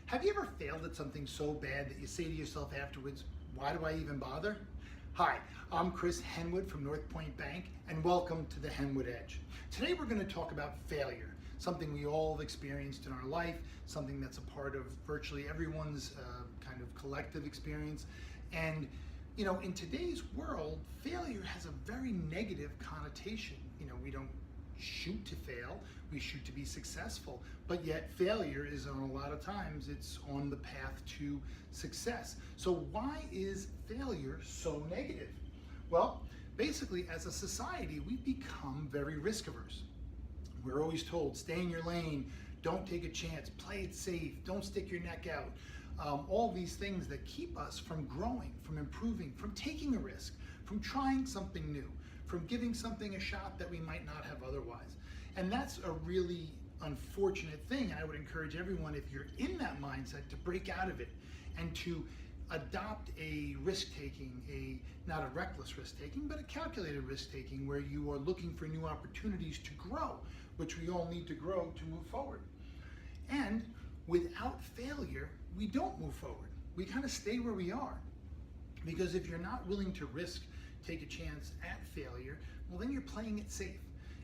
Have you ever failed at something so bad that you say to yourself afterwards, why do I even bother? Hi, I'm Chris Henwood from North Point Bank, and welcome to the Henwood Edge. Today we're going to talk about failure, something we all have experienced in our life, something that's a part of virtually everyone's kind of collective experience. And you know, in today's world, failure has a very negative connotation. You know, we don't shoot to fail, we shoot to be successful, but yet failure is on a lot of times, it's on the path to success. So why is failure so negative? Well, basically as a society, we've become very risk averse. We're always told, stay in your lane, don't take a chance, play it safe, don't stick your neck out. All these things that keep us from growing, from improving, from taking a risk, from trying something new, from giving something a shot that we might not have otherwise. And that's a really unfortunate thing. And I would encourage everyone, if you're in that mindset, to break out of it and to adopt a risk-taking, not a reckless risk-taking, but a calculated risk-taking where you are looking for new opportunities to grow, which we all need to grow to move forward. And without failure, we don't move forward. We kind of stay where we are. Because if you're not willing to risk, take a chance at failure, well then you're playing it safe.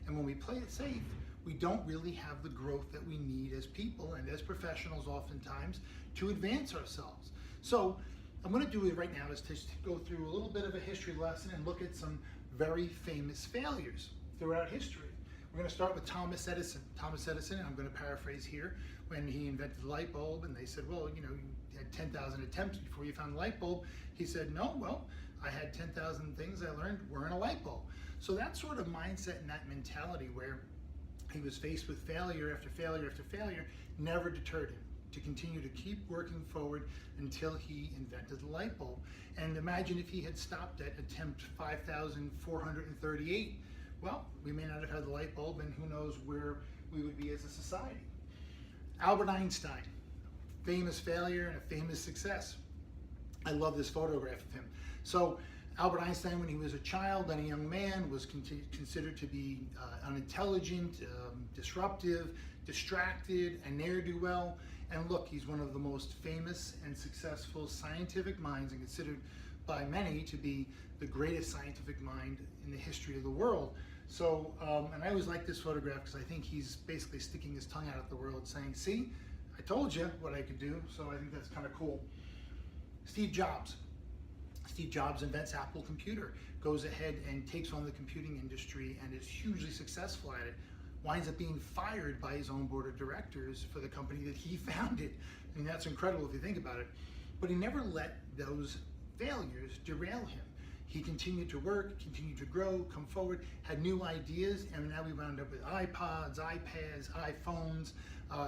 And when we play it safe, we don't really have the growth that we need as people and as professionals oftentimes to advance ourselves. So I'm going to do it right now is to go through a little bit of a history lesson and look at some very famous failures throughout history. We're going to start with Thomas Edison. Thomas Edison, I'm going to paraphrase here, when he invented the light bulb and they said, well, you know, you had 10,000 attempts before you found the light bulb. He said, no, well, I had 10,000 things I learned were in a light bulb. So that sort of mindset and that mentality where he was faced with failure after failure after failure never deterred him to continue to keep working forward until he invented the light bulb. And imagine if he had stopped at attempt 5,438. Well, we may not have had the light bulb, and who knows where we would be as a society. Albert Einstein, famous failure and a famous success. I love this photograph of him. So Albert Einstein, when he was a child and a young man, was considered to be unintelligent, disruptive, distracted, and ne'er-do-well. And look, he's one of the most famous and successful scientific minds and considered by many to be the greatest scientific mind in the history of the world. So, and I always like this photograph because I think he's basically sticking his tongue out at the world saying, see, I told you what I could do. So I think that's kind of cool. Steve Jobs. Steve Jobs invents Apple computer, goes ahead and takes on the computing industry and is hugely successful at it. Winds up being fired by his own board of directors for the company that he founded. I mean, that's incredible if you think about it. But he never let those failures derail him. He continued to work, continued to grow, come forward, had new ideas, and now we wound up with iPods, iPads, iPhones.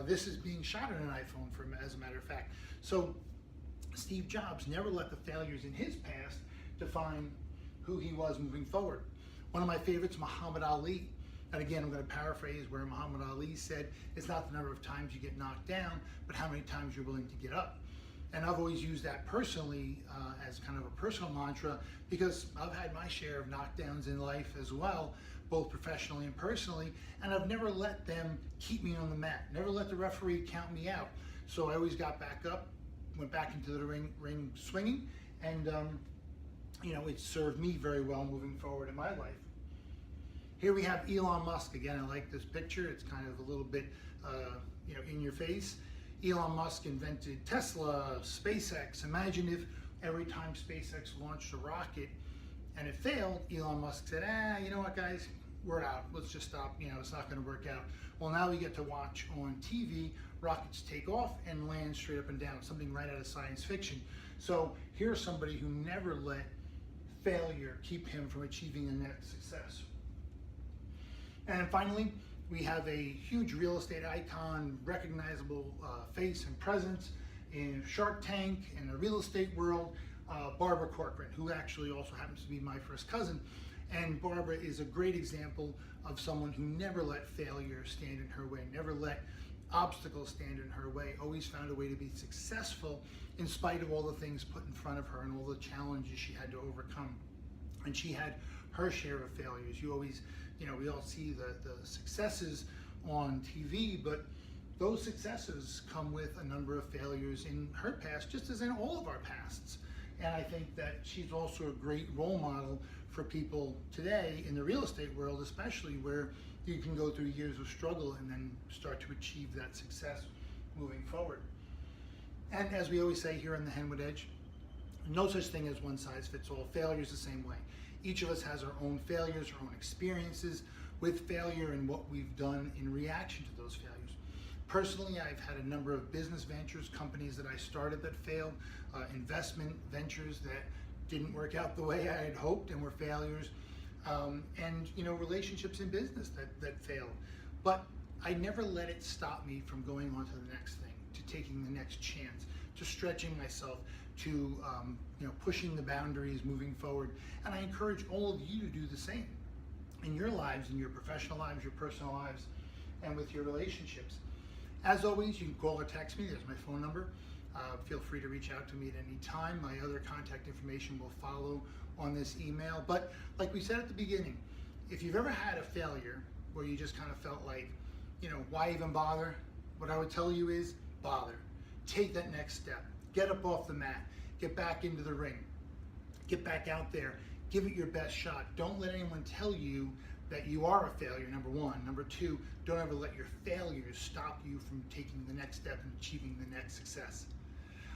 This is being shot on an iPhone, as a matter of fact. So Steve Jobs never let the failures in his past define who he was moving forward. One of my favorites, Muhammad Ali. And again, I'm going to paraphrase where Muhammad Ali said, it's not the number of times you get knocked down, but how many times you're willing to get up. And I've always used that personally as kind of a personal mantra because I've had my share of knockdowns in life as well, both professionally and personally, and I've never let them keep me on the mat, never let the referee count me out. So I always got back up, went back into the ring swinging, and you know, it served me very well moving forward in my life. Here we have Elon Musk. Again, I like this picture. It's kind of a little bit, you know, in your face. Elon Musk invented Tesla, SpaceX. Imagine if every time SpaceX launched a rocket and it failed, Elon Musk said, you know what guys, we're out. Let's just stop, you know, it's not gonna work out. Well, now we get to watch on TV rockets take off and land straight up and down, something right out of science fiction. So here's somebody who never let failure keep him from achieving the next success. And finally, we have a huge real estate icon, recognizable face and presence in Shark Tank, in the real estate world, Barbara Corcoran, who actually also happens to be my first cousin. And Barbara is a great example of someone who never let failure stand in her way, never let obstacles stand in her way, always found a way to be successful in spite of all the things put in front of her and all the challenges she had to overcome. And she had her share of failures. You always, you know, we all see the successes on TV, but those successes come with a number of failures in her past, just as in all of our pasts. And I think that she's also a great role model for people today in the real estate world, especially, where you can go through years of struggle and then start to achieve that success moving forward. And as we always say here on the Henwood Edge, no such thing as one size fits all. Failure is the same way. Each of us has our own failures, our own experiences with failure, and what we've done in reaction to those failures. Personally, I've had a number of business ventures, companies that I started that failed, investment ventures that didn't work out the way I had hoped and were failures, and relationships in business that failed. But I never let it stop me from going on to the next thing, to taking the next chance, to stretching myself, to pushing the boundaries, moving forward. And I encourage all of you to do the same in your lives, in your professional lives, your personal lives, and with your relationships. As always, you can call or text me. There's my phone number. Feel free to reach out to me at any time. My other contact information will follow on this email. But like we said at the beginning, if you've ever had a failure where you just kind of felt like, why even bother? What I would tell you is bother. Take that next step. Get up off the mat. Get back into the ring. Get back out there. Give it your best shot. Don't let anyone tell you that you are a failure, number one. Number two, don't ever let your failures stop you from taking the next step and achieving the next success.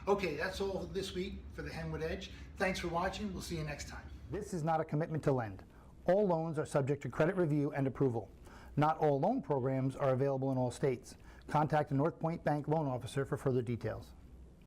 Okay, that's all this week for the Henwood Edge. Thanks for watching. We'll see you next time. This is not a commitment to lend. All loans are subject to credit review and approval. Not all loan programs are available in all states. Contact a North Point Bank loan officer for further details.